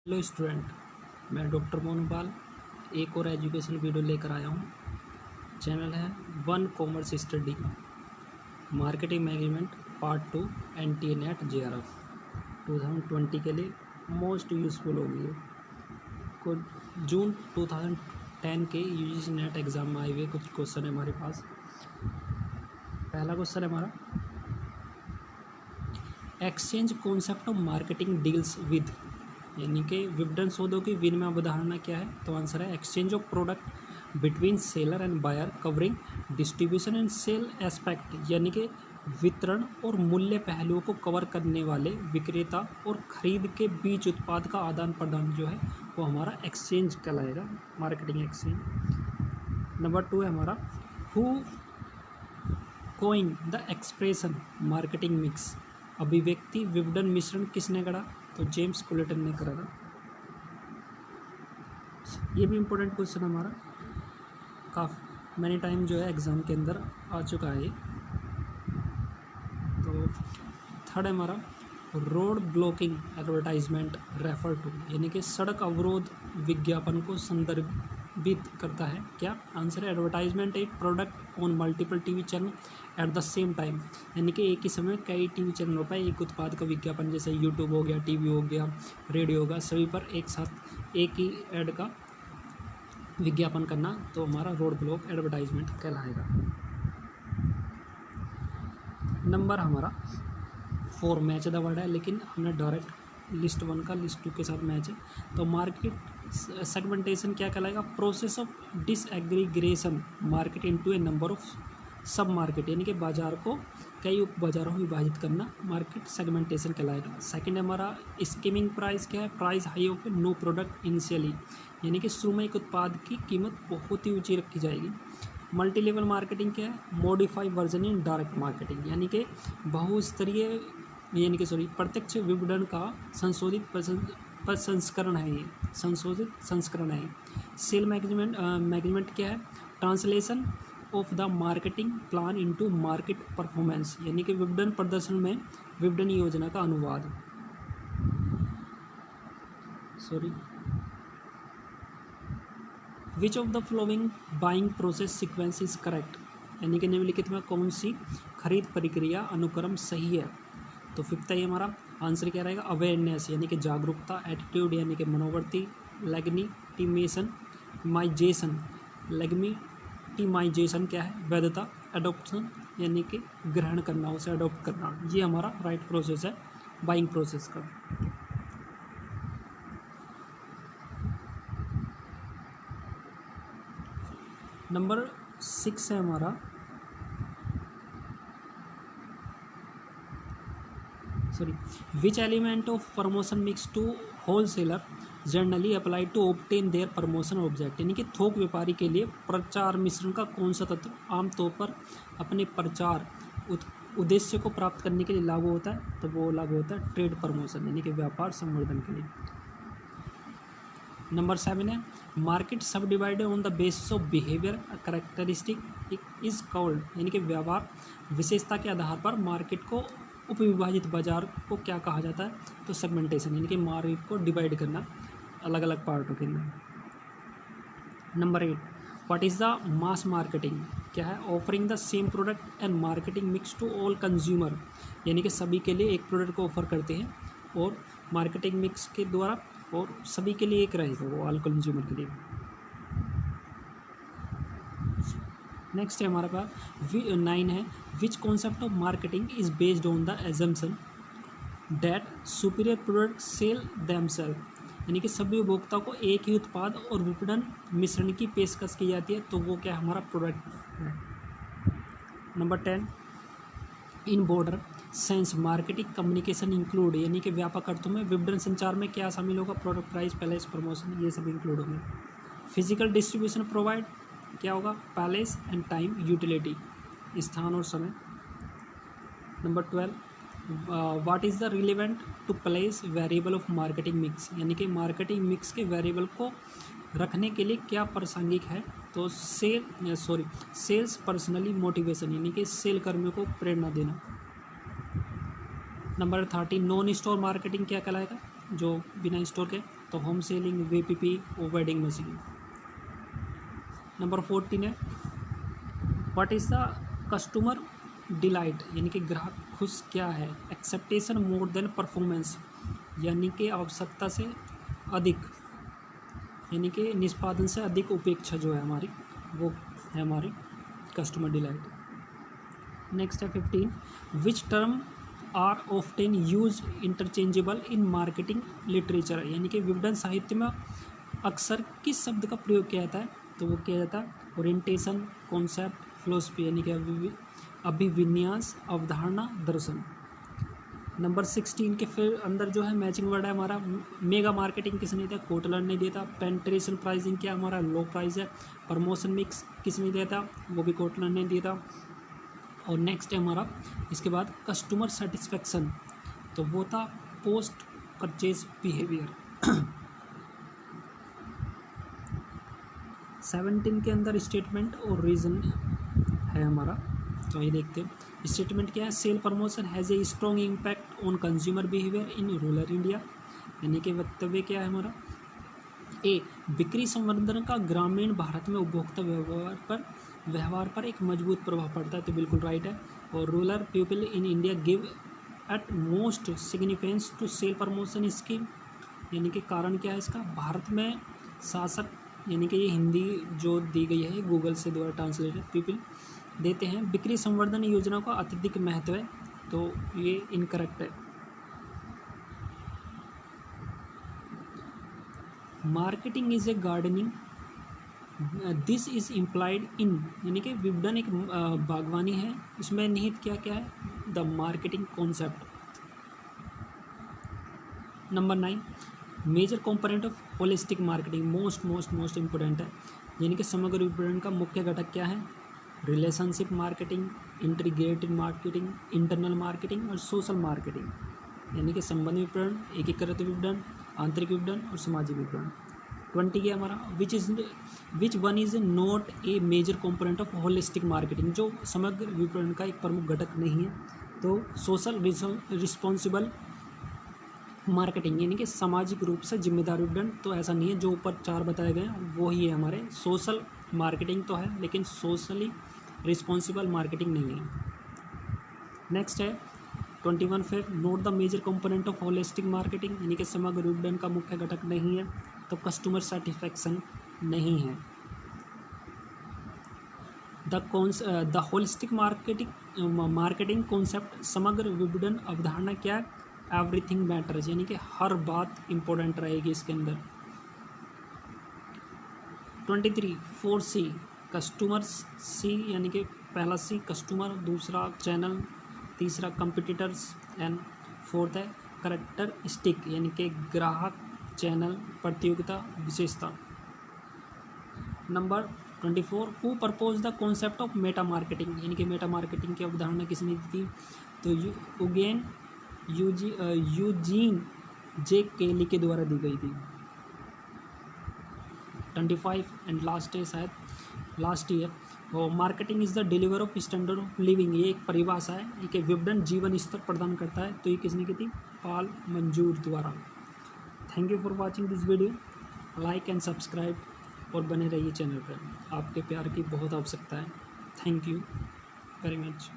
Hello student, मैं doctor मोनूपाल एक और एजुकेशन वीडियो लेकर आया हूँ। चैनल है one commerce study marketing management part 2 NTA NET JRF 2020 के लिए मोस्ट यूज़फुल होगी ये। कुछ जून 2010 के UGC नेट एग्ज़ाम में आए हुए कुछ क्वेश्चन है हमारे पास। पहला क्वेश्चन है हमारा, exchange concept of marketing deals with, यानी कि विपणन सौदों की विनिमय अवधारणा क्या है? तो आंसर है exchange of product between seller and buyer covering distribution and sale aspect, यानी कि वितरण और मूल्य पहलुओं को कवर करने वाले विक्रेता और खरीद के बीच उत्पाद का आदान प्रदान जो है वो हमारा एक्सचेंज कहलाएगा, मार्केटिंग एक्सचेंज। नंबर 2 है हमारा, who coined the expression marketing mix, अभिव्यक्ति विपणन मिश्रण किसने गढ़ा? तो जेम्स कुलेटन ने करा था। ये भी इम्पोर्टेंट क्वेश्चन हमारा काफ़ी मैनी टाइम जो है एग्ज़ाम के अंदर आ चुका है। तो थर्ड है हमारा, road blocking advertisement refer to, यानी कि सड़क अवरोध विज्ञापन को संदर्भित करता है क्या? आंसर है एडवर्टाइजमेंट एक product on multiple TV channel at the same time, यानी कि एक ही समय कई टीवी चैनलों पर एक उत्पाद का विज्ञापन, जैसे यूट्यूब हो गया, टीवी हो गया, रेडियो होगा, सभी पर एक साथ एक ही ऐड का विज्ञापन करना, तो हमारा रोड ब्लॉक एडवर्टाइजमेंट कहलाएगा। नंबर हमारा 4 मैच द वर्ड है, लेकिन हमने डायरेक्ट लिस्ट 1 का लिस्ट 2 के साथ मैच है। तो मार्केट सेगमेंटेशन क्या कहलाएगा? Process of disaggregation market into A number of सब मार्केट, यानी कि बाजार को कई उप बाजारों में विभाजित करना मार्केट सेगमेंटेशन कहलाएगा। सेकंड है हमारा, स्कीमिंग प्राइस क्या है? Price high of no product initially, यानी कि शुरू में एक उत्पाद की कीमत बहुत ही ऊंची रखी जाएगी। मल्टी लेवल मार्केटिंग क्या है? Modified version in direct marketing, यानी कि बहुस्तरीय प्रत्यक्ष विपणन का संशोधित संस्करण है ये, संशोधित संस्करण है। सेल मैनेजमेंट क्या है? Translation of the marketing plan into market performance, यानी कि विपणन प्रदर्शन में विपणन योजना का अनुवाद। Which of the flowing buying process sequence is correct, यानी कि निम्नलिखित में कौन सी खरीद प्रक्रिया अनुक्रम सही है? तो फिफ्थ है हमारा, आंसर क्या रहेगा? अवेयरनेस, यानी कि जागरूकता, एटीट्यूड यानी कि मनोवर्ती, लेगनिटिमाइजेशन क्या है? वैधता, एडोप्शन यानी कि ग्रहण करना, उसे अडोप्ट करना, ये हमारा राइट प्रोसेस है बाइंग प्रोसेस का। नंबर 6 है हमारा, which element of promotion mix to wholesaler generally apply to obtain their promotion object, यानी कि थोक व्यापारी के लिए प्रचार मिश्रण का कौन सा तत्व आमतौर पर अपने प्रचार उद्देश्य को प्राप्त करने के लिए लागू होता है? तो वो लागू होता है ट्रेड प्रमोशन, यानी कि व्यापार संवर्धन के लिए। नंबर 7 है, मार्केट सब divided on the basis of behaviour characteristic is called, यानी कि व्यवहार विशेषता के आधार पर मार्केट को उपविभाजित बाजार को क्या कहा जाता है? तो सेगमेंटेशन, यानी कि मार्केट को डिवाइड करना अलग अलग पार्टों के अंदर। Number 8, what is the mass marketing क्या है? Offering the same product and marketing mix to all consumer, यानी कि सभी के लिए एक प्रोडक्ट को ऑफर करते हैं और मार्केटिंग मिक्स के द्वारा, और सभी के लिए एक रहेगा वो, ऑल कंज्यूमर के लिए। नेक्स्ट है हमारे पास 9 है, which concept of marketing is based on the assumption that superior product sell themself, यानी कि सभी उपभोक्ताओं को एक ही उत्पाद और विपणन मिश्रण की पेशकश की जाती है, तो वो क्या हमारा प्रोडक्ट है। Number 10, in broader sense marketing communication include, यानी कि व्यापक अर्थों में विपणन संचार में क्या शामिल होगा? प्रोडक्ट प्राइस, पैलेस, प्रमोशन, ये सब इंक्लूड होंगे। फिजिकल डिस्ट्रीब्यूशन प्रोवाइड क्या होगा? पैलेस एंड टाइम यूटिलिटी, स्थान और समय। Number 12, what is the relevant to place variable of marketing mix, यानी कि मार्केटिंग मिक्स के वेरिएबल को रखने के लिए क्या प्रासंगिक है? तो सेल्स पर्सनली मोटिवेशन, यानी कि सेल कर्मियों को प्रेरणा देना। नंबर 13, नॉन स्टोर मार्केटिंग क्या कहलाएगा? जो बिना स्टोर के तो होम सेलिंग, VPP और वेडिंग मशीन। नंबर 14 है what is the customer delight, यानी कि ग्राहक खुश क्या है। एक्सेप्टेशन मोर देन परफॉर्मेंस, यानी कि आवश्यकता से अधिक, यानी कि निष्पादन से अधिक उपेक्षा जो है हमारी, वो है हमारी कस्टमर डिलाइट। नेक्स्ट है 15 which term are often use interchangeable in marketing literature, यानी कि विपणन साहित्य में अक्सर किस शब्द का प्रयोग किया जाता है, तो वो किया जाता है ओरिएंटेशन, कॉन्सेप्ट, फिलोसफी, यानी कि अभिविन्यास, अवधारणा, दर्शन। नंबर 16 के फिर अंदर जो है मैचिंग वर्ड है हमारा मेगा मार्केटिंग किसने दिया, कोटलर ने दिया था। पेनिट्रेशन प्राइसिंग क्या हमारा लो प्राइस है। प्रमोशन मिक्स किसने दिया था, वो भी कोटलर ने दिया था। और नेक्स्ट है हमारा इसके बाद कस्टमर सेटिस्फेक्शन, तो वो था पोस्ट परचेज बिहेवियर। 17 के अंदर स्टेटमेंट और रीज़न है हमारा, तो ये देखते हैं। स्टेटमेंट क्या है, sale promotion has a strong impact on consumer behaviour in rural India, यानी कि वक्तव्य क्या है हमारा, ए बिक्री संवर्धन का ग्रामीण भारत में उपभोक्ता व्यवहार पर एक मजबूत प्रभाव पड़ता है, तो बिल्कुल राइट है। और rural people in India give at most significance to sale promotion scheme, यानी कि कारण क्या है इसका, भारत में शासक, यानी कि ये हिंदी जो दी गई है गूगल से द्वारा ट्रांसलेटेड, पीपल देते हैं बिक्री संवर्धन योजना का अत्यधिक महत्व है, तो ये इनकरेक्ट है। Marketing is a gardening this is implied in, यानी कि विपणन एक बागवानी है, इसमें निहित क्या क्या है, the marketing concept. Number 9 major component of holistic marketing, most important है, यानी कि समग्र विपणन का मुख्य घटक क्या है, relationship marketing, integrated marketing, internal marketing और सोशल मार्केटिंग, यानी कि संबंध विपणन, एकीकृत विपणन, आंतरिक विपणन और सामाजिक विपणन। 20 के हमारा which one is not a major component of holistic marketing, जो समग्र विपणन का एक प्रमुख घटक नहीं है, तो सोशल रिस्पॉन्सिबल मार्केटिंग, यानी कि सामाजिक रूप से जिम्मेदार विपणन, तो ऐसा नहीं है, जो ऊपर 4 बताए गए हैं वो ही है हमारे। सोशल मार्केटिंग तो है लेकिन सोशली रिस्पॉन्सिबल मार्केटिंग नहीं है। नेक्स्ट है 21 फिर not the major component of holistic marketing, यानी कि समग्र विपणन का मुख्य घटक नहीं है, तो कस्टमर सेटिस्फैक्शन नहीं है। द होलिस्टिक मार्केटिंग कॉन्सेप्ट, समग्र विपणन अवधारणा क्या है, एवरीथिंग मैटर्स, यानी कि हर बात इंपॉर्टेंट रहेगी इसके अंदर। 23 4C कस्टमर्स, सी यानी कि पहला सी कस्टमर, दूसरा चैनल, तीसरा कंपिटिटर्स एंड फोर्थ है करैक्टरिस्टिक, यानी कि ग्राहक, चैनल, प्रतियोगिता, विशेषता। Number 24 who propose the concept of Meta marketing, यानी कि मेटा मार्केटिंग की अवधारणा किसने दी थी, तो अगेन यूजीन जे केली के द्वारा दी गई थी। 25 एंड लास्ट है शायद लास्ट ईयर, और marketing is the deliver of standard of living, ये एक परिभाषा है, ये कि विपणन जीवन स्तर प्रदान करता है, तो ये किसने की थी, पॉल मंजूर द्वारा। Thank you for watching this video, like and subscribe और बने रहिए चैनल पर, आपके प्यार की बहुत आवश्यकता है। Thank you very much.